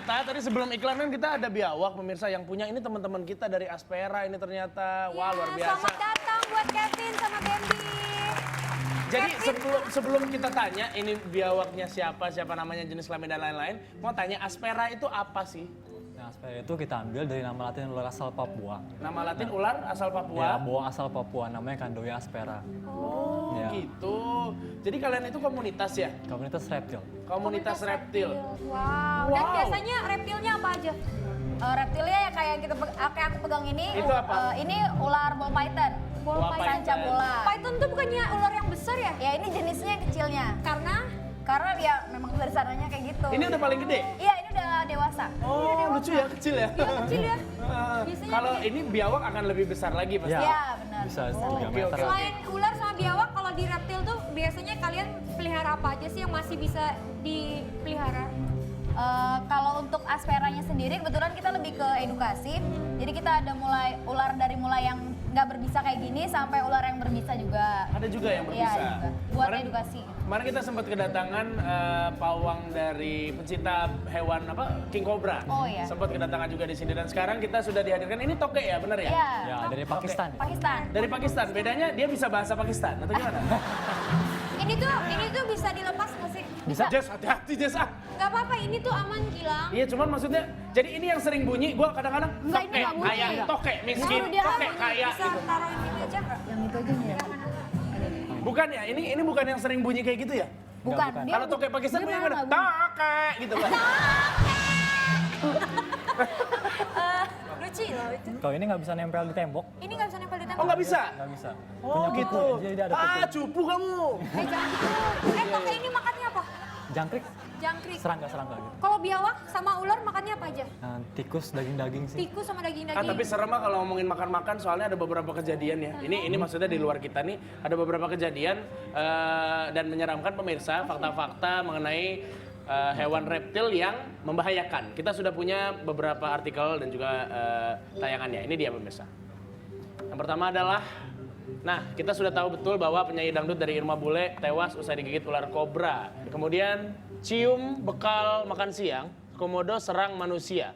ternyata tadi sebelum iklan kan kita ada biawak pemirsa yang punya ini teman-teman kita dari Aspera ini ternyata. Wah, luar biasa. Selamat datang buat Kevin sama Bambi. Jadi sebelum kita tanya ini biawaknya siapa namanya, jenis kelamin dan lain-lain, mau tanya Aspera itu apa sih? Nah, Aspera itu kita ambil dari nama latin ular asal Papua. Nama latin ular asal Papua? Ya, boa asal Papua, namanya Candoya aspera. Oh Ya. gitu. Jadi kalian itu komunitas ya? Komunitas reptil. Komunitas reptil. Wow. Dan biasanya reptilnya apa aja? Reptilnya ya kayak kita kayak aku pegang ini. Itu apa? Ini ular ball python. Ball python. Sanca bola. Python tuh bukannya ular yang besar ya? Ya ini jenisnya yang kecilnya. Karena dia memang dari sananya kayak gitu. Ini udah paling gede? Iya, ini udah dewasa. Oh lucu ya, kecil ya? iya kecil ya. Kalau ini biawak akan lebih besar lagi pasti? Ya, Iya, benar. bisa Oh, 3 oke, meter. oke. Selain ular sama biawak, kalau di reptil tuh biasanya kalian pelihara apa aja sih yang masih bisa dipelihara? Kalau untuk asperanya sendiri kebetulan kita lebih ke edukasi. Jadi kita ada ular dari mulai yang nggak berbisa kayak gini sampai ular yang berbisa juga. Ada juga yang Iya, berbisa? juga. Buat edukasi. Kemarin kita sempat kedatangan pawang dari pencinta hewan King Cobra. Oh, iya. Sempat kedatangan juga di sini dan sekarang kita sudah dihadirkan. Ini toke ya, benar ya? Iya. Ya, dari Pakistan. Pakistan. Dari Pakistan. Bedanya dia bisa bahasa Pakistan atau gimana? Ini tuh bisa dilepas nggak sih? Bisa? Jess, hati-hati Jess ah. Nggak apa-apa, ini tuh aman Gilang. Iya, cuman maksudnya jadi ini yang sering bunyi, gua kadang-kadang Enggak, ini toke nggak bunyi. kaya, toke miskin, Baru dia toke bunyi, kaya bisa gitu. taruh ini aja. Yang itu aja nih ya. Bukan ya? Ini bukan yang sering bunyi kayak gitu ya? Bukan. bukan. Kalau toke Pakistan dia bunyi malah gimana? nggak Toke gitu kan. Lucu loh itu. Kalau ini nggak bisa nempel di tembok. Ini nggak bisa nempel di Oh, tembok. nggak bisa? Nggak bisa. Oh Punya kuku, gitu. jadi ada kuku. Cupu kamu. Jangan gitu. Toke ini makannya apa? Jangkrik, Jangkrik. serangga gitu. Kalau biawak sama ular makannya apa aja? Nah, tikus, daging-daging sih. Tikus sama daging-daging. Tapi serem mah kalau ngomongin makan-makan soalnya ada beberapa kejadian ya. Ini maksudnya di luar kita nih ada beberapa kejadian dan menyeramkan pemirsa fakta-fakta mengenai hewan reptil yang membahayakan. Kita sudah punya beberapa artikel dan juga tayangannya. Ini dia pemirsa. Yang pertama adalah, nah kita sudah tahu betul bahwa penyanyi dangdut dari Irma Bule tewas usai digigit ular kobra. Kemudian cium bekal makan siang, komodo serang manusia.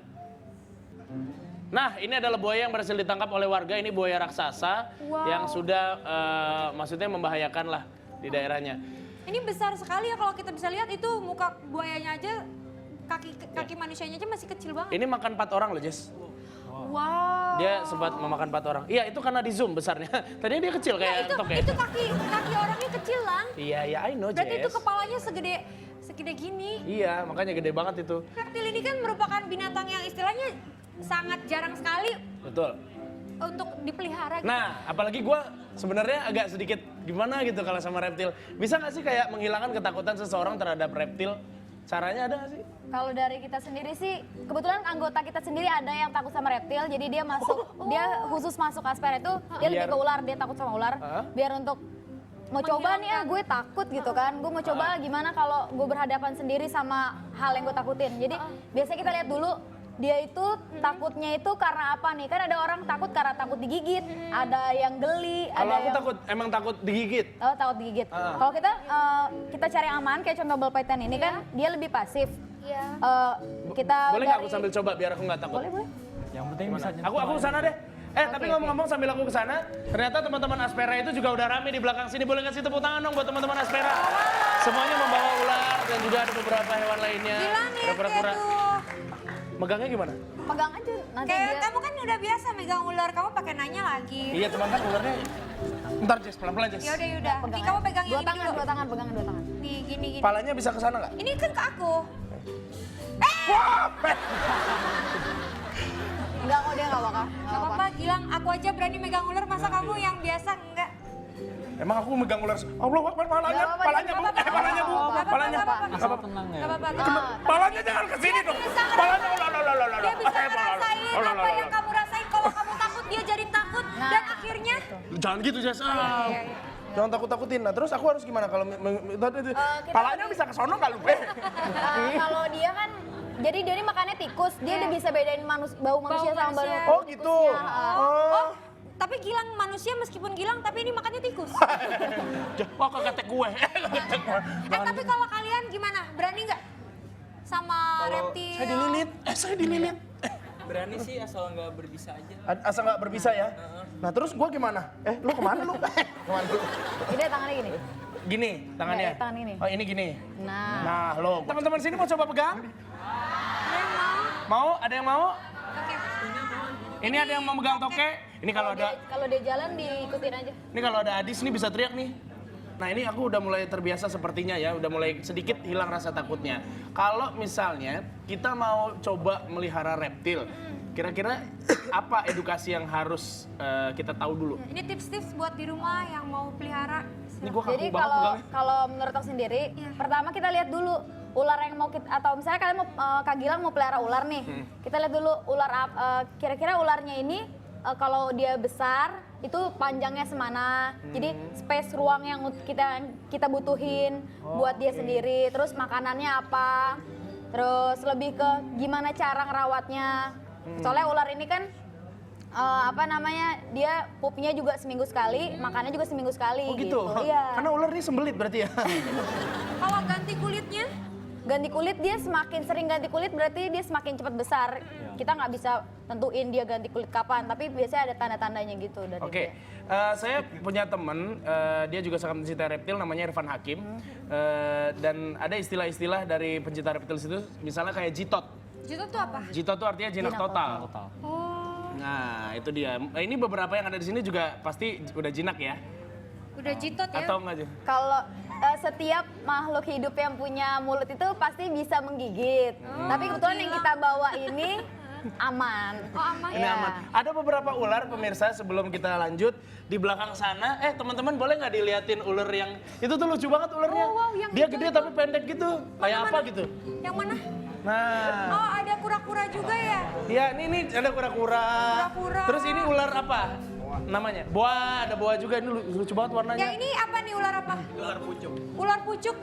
Nah, ini adalah buaya yang berhasil ditangkap oleh warga. Ini buaya raksasa yang sudah maksudnya membahayakan lah di daerahnya. Ini besar sekali ya kalau kita bisa lihat itu muka buayanya aja, kaki manusianya aja masih kecil banget. Ini makan 4 orang loh, Jess. Wow. Dia sempat memakan 4 orang. Iya, itu karena di zoom besarnya. Tadinya dia kecil kayak toke. Itu kaki orangnya kecil lang. Iya, I know, Berarti Jess. itu kepalanya segede gini. Iya, makanya gede banget itu. Reptil ini kan merupakan binatang yang istilahnya sangat jarang sekali Betul. untuk dipelihara. Gitu. Nah, apalagi gue sebenarnya agak sedikit gimana gitu kalau sama reptil. Bisa nggak sih kayak menghilangkan ketakutan seseorang terhadap reptil? Caranya ada nggak sih? Kalau dari kita sendiri sih, kebetulan anggota kita sendiri ada yang takut sama reptil, jadi dia dia khusus masuk Aspera itu, dia lebih ke ular, dia takut sama ular, biar untuk mau coba nih gue takut gitu kan, gue mau coba gimana kalau gue berhadapan sendiri sama hal yang gue takutin. Jadi biasanya kita lihat dulu, dia itu takutnya itu karena apa nih, kan ada orang takut karena takut digigit, ada yang geli, Kalau ada aku yang... takut, emang takut digigit. Oh, takut digigit. Kalau kita cari yang aman kayak contoh ball python ini kan dia lebih pasif. Iya. Kita Boleh nggak aku sambil coba biar aku nggak takut? Boleh. Yang penting bisa Aku kesana deh. Tapi ngomong-ngomong sambil aku kesana, ternyata teman-teman Aspera itu juga udah rame di belakang sini. Boleh kasih tepuk tangan dong buat teman-teman Aspera. Semuanya membawa ular dan juga ada beberapa hewan lainnya. Gilang lihat Pura-pura. tuh. Megangnya gimana? pegang aja nanti Kayak dia. kamu kan udah biasa megang ular, kamu pakai nanya lagi. Iya, cuman kan ularnya. Bentar, Jess, pelan-pelan, Jess. Yaudah. Nih kamu pegang yang Dua ini tangan, dulu. dua tangan, pegangan dua tangan. Nih gini. Palanya bisa ke sana nggak? Ini kan ke aku. Enggak kok dia enggak bakal. Gak apa-apa, Gilang. Aku aja berani megang ular, masa kamu yang biasa enggak? Emang aku megang ular. Allah Akbar, palanya, Nggak apa-apa, palanya bu, nggak palanya bu, apa-apa. palanya. asal tenang ya. Gak apa-apa. Palanya jangan ke sini dong. Palanya, Dia bisa ngerasain apa yang kamu rasain. Kalau kamu takut, dia jadi takut. Dan akhirnya... Jangan gitu, Jess. Jangan takut-takutin. Nah, terus aku harus gimana kalau palanya bisa ke sono nggak lu? Kalau dia kan jadi dia ini makannya tikus, dia udah bisa bedain bau manusia sama bau manusia. Oh gitu. Oh, tapi Gilang manusia meskipun Gilang, tapi ini makannya tikus. Wah, ketek gue. Tapi kalau kalian gimana? Berani nggak? sama reptil. Saya dililit. Berani sih asal nggak berbisa aja. Asal nggak berbisa ya. Nah terus gua gimana? Lu kemana lu? Kemana lu? Gede tangannya gini. Gini tangannya. Nggak, tangan ini. Oh ini gini. Nah. Nah lo. Teman-teman sini mau coba pegang? Mau? Ada yang mau? Oke. Ini ada yang mau megang toke? Ini kalau ada. Kalau dia jalan diikutin aja. Ini kalau ada Adis nih bisa teriak nih. Nah ini aku udah mulai terbiasa sepertinya ya, udah mulai sedikit hilang rasa takutnya. Kalau misalnya kita mau coba melihara reptil, kira-kira apa edukasi yang harus kita tahu dulu? Ini tips-tips buat di rumah yang mau pelihara. Ini gua Jadi kaku banget pegangnya. kalau menurut aku sendiri, Iya. pertama kita lihat dulu ular yang mau kita, atau misalnya kalian mau Kak Gilang mau pelihara ular nih, kita lihat dulu kira-kira ularnya ini kalau dia besar itu panjangnya semana, jadi space ruang yang kita butuhin buat dia sendiri, terus makanannya apa, terus lebih ke gimana cara ngerawatnya. Soalnya ular ini kan dia pupnya juga seminggu sekali, makannya juga seminggu sekali. Oh gitu? Iya. Karena ular ini sembelit berarti ya? Kalau ganti kulitnya, Ganti kulit, dia semakin sering ganti kulit berarti dia semakin cepat besar. Kita nggak bisa tentuin dia ganti kulit kapan, tapi biasanya ada tanda-tandanya gitu dari Oke, dia. saya punya teman, dia juga sangat mencintai reptil, namanya Irfan Hakim. Dan ada istilah-istilah dari pencinta reptil itu, misalnya kayak jitot. jitot tuh apa? Jitot itu artinya jinak total. Total. Oh, Nah, itu dia. Ini beberapa yang ada di sini juga pasti udah jinak ya? udah jitot ya? Atau enggak aja? Kalau setiap makhluk hidup yang punya mulut itu pasti bisa menggigit. Tapi kebetulan yang kita bawa ini aman. Oh, aman. Ini Ya. aman. Ada beberapa ular pemirsa sebelum kita lanjut di belakang sana. Teman-teman boleh nggak diliatin ular yang itu tuh lucu banget ularnya. Oh, wow, yang Dia itu gede tapi pendek gitu. Kayak apa gitu? Yang mana? Nah, Oh, ada kura-kura juga ya? ya ini ada kura-kura. Kura-kura. Terus ini ular apa? Namanya? Boa, ada boa juga. Ini lucu banget warnanya. Yang ini apa nih, ular apa? Ular pucuk. Ular pucuk?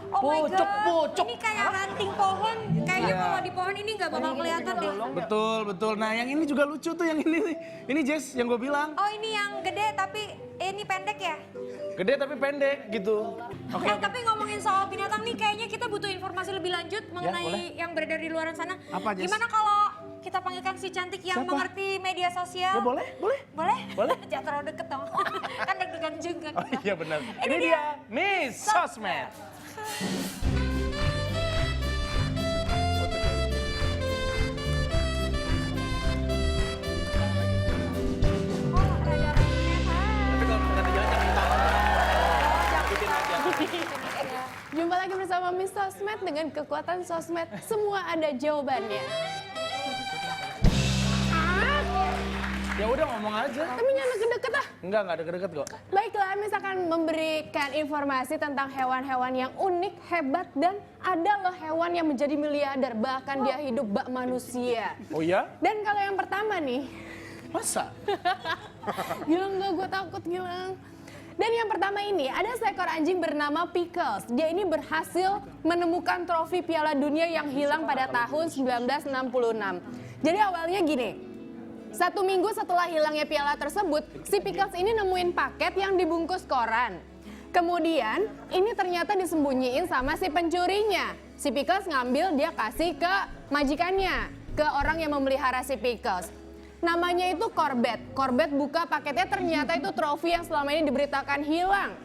Oh my Pucuk, god, pucuk. ini kayak ranting pohon. Kayaknya kalau di pohon ini nggak bakal kelihatan deh. Betul, betul. Nah, yang ini juga lucu tuh yang ini nih. Ini Jess yang gue bilang. Oh, ini yang gede tapi ini pendek ya? Gede tapi pendek gitu. Oke, oke. Tapi ngomongin soal binatang nih, kayaknya kita butuh informasi lebih lanjut mengenai boleh. yang beredar di luar sana. Apa, Jess? Gimana kalau kita panggilkan si cantik yang Siapa? mengerti media sosial? Ya boleh, boleh. Boleh? Boleh. Jangan terlalu deket dong. Kan deg-degan juga. Oh iya benar. Ini dia Miss Sosmed. Oh, rada Jumpa lagi bersama Miss Sosmed dengan kekuatan sosmed. Semua ada jawabannya. Ya udah ngomong aja. Tapi jangan deket-deket ah. Enggak ada deket kok. Baiklah, Miss akan memberikan informasi tentang hewan-hewan yang unik, hebat, dan ada loh hewan yang menjadi miliarder. Bahkan dia hidup bak manusia. Oh iya? Dan kalau yang pertama nih, Masa? Gilang enggak, gue takut Gilang. Dan yang pertama ini, ada seekor anjing bernama Pickles. Dia ini berhasil menemukan trofi Piala Dunia yang hilang pada tahun 1966. Jadi awalnya gini, 1 minggu setelah hilangnya piala tersebut, si Pickles ini nemuin paket yang dibungkus koran. Kemudian, ini ternyata disembunyiin sama si pencurinya. Si Pickles ngambil, dia kasih ke majikannya, ke orang yang memelihara si Pickles. Namanya itu Corbett. Corbett buka paketnya, ternyata itu trofi yang selama ini diberitakan hilang.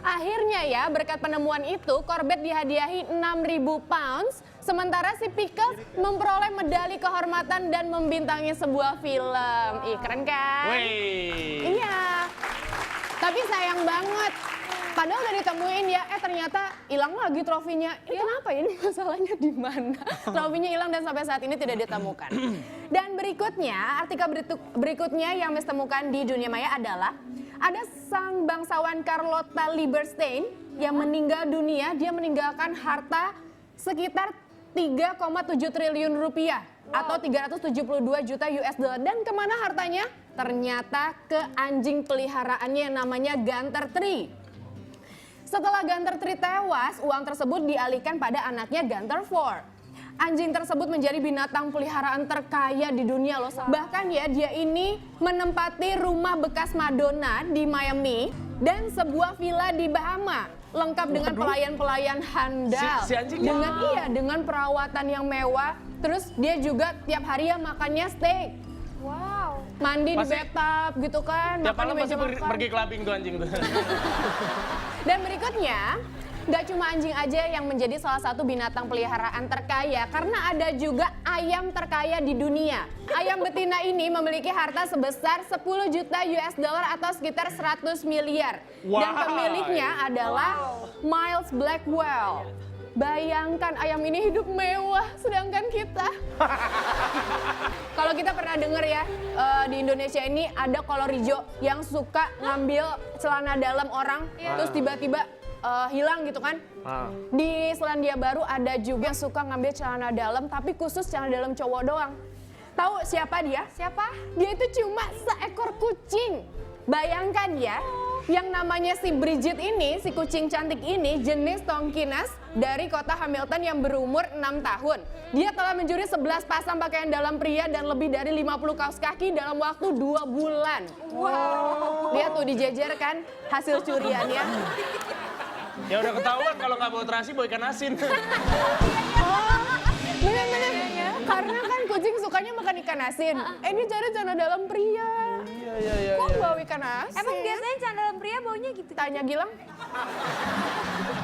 Akhirnya ya, berkat penemuan itu, Corbett dihadiahi 6.000 pounds, sementara si Pickles memperoleh medali kehormatan dan membintangi sebuah film. Ih, keren kan? Wey. Iya. Tapi sayang banget. Padahal udah ditemuin ya, ternyata hilang lagi trofinya. Ini kenapa ya? Ini masalahnya di mana? Trofinya hilang dan sampai saat ini tidak ditemukan. Dan berikutnya, artikel berikutnya yang Miss temukan di dunia maya adalah ada sang bangsawan Carlotta Lieberstein yang meninggal dunia. Dia meninggalkan harta sekitar 3,7 triliun rupiah atau 372 juta US dollar. Dan kemana hartanya? Ternyata ke anjing peliharaannya yang namanya Gunter Tree. Setelah Gunter Tree tewas, uang tersebut dialihkan pada anaknya Gunter Ford. Anjing tersebut menjadi binatang peliharaan terkaya di dunia loh. Bahkan ya, dia ini menempati rumah bekas Madonna di Miami dan sebuah villa di Bahama. lengkap dengan pelayan-pelayan handal. Si anjingnya? Dengan perawatan yang mewah. Terus dia juga tiap hari ya makannya steak. Wow. Mandi di Pasti- bathtub gitu kan, Tiap makan di malam pasti meja makan. pergi clubbing tuh anjing tuh. Dan berikutnya, nggak cuma anjing aja yang menjadi salah satu binatang peliharaan terkaya, karena ada juga ayam terkaya di dunia. Ayam betina ini memiliki harta sebesar 10 juta US dollar atau sekitar 100 miliar. Dan Wah. pemiliknya adalah Miles Blackwell. Bayangkan ayam ini hidup mewah, sedangkan kita. Kalau kita pernah denger ya, di Indonesia ini ada kolor hijau yang suka ngambil celana dalam orang, terus tiba-tiba hilang gitu kan. Di Selandia Baru ada juga yang suka ngambil celana dalam, tapi khusus celana dalam cowok doang. Tahu siapa dia? Siapa? Dia itu cuma seekor kucing. Bayangkan ya, yang namanya si Bridget ini, si kucing cantik ini, jenis Tonkinese dari kota Hamilton yang berumur 6 tahun. Dia telah mencuri 11 pasang pakaian dalam pria dan lebih dari 50 kaos kaki dalam waktu 2 bulan. Wow. Lihat tuh dijejerkan hasil curiannya. Ya udah ketahuan kalau nggak bawa terasi bawa ikan asin. Bener-bener. Karena kan kucing sukanya makan ikan asin. Ini cari celana dalam pria. Iya. Kok bawa ikan asin? Emang biasanya celana dalam pria baunya gitu? Tanya Gilang.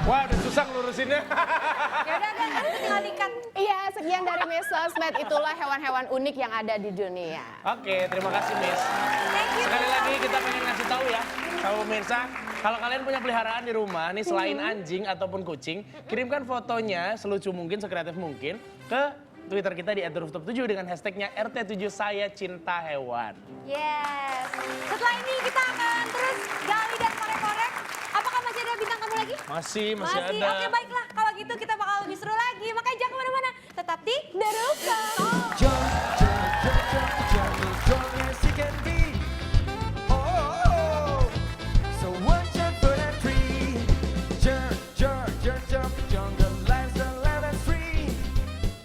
Wah udah susah ngelurusinnya. Ya udah kan tinggal diikat. Iya, sekian dari Miss Sosmed. Itulah hewan-hewan unik yang ada di dunia. Oke, terima kasih Miss. Thank you. Sekali lagi kita pengen ngasih tahu ya, sama pemirsa, kalau kalian punya peliharaan di rumah, nih selain anjing ataupun kucing, kirimkan fotonya selucu mungkin, sekreatif mungkin ke Twitter kita di @rooftop7 dengan hashtagnya RT7 Saya Cinta Hewan. Yes. Setelah ini kita akan terus gali dan korek-korek. Apakah masih ada bintang tamu lagi? Masih ada. Oke, baiklah. Kalau gitu kita bakal lebih seru lagi. Makanya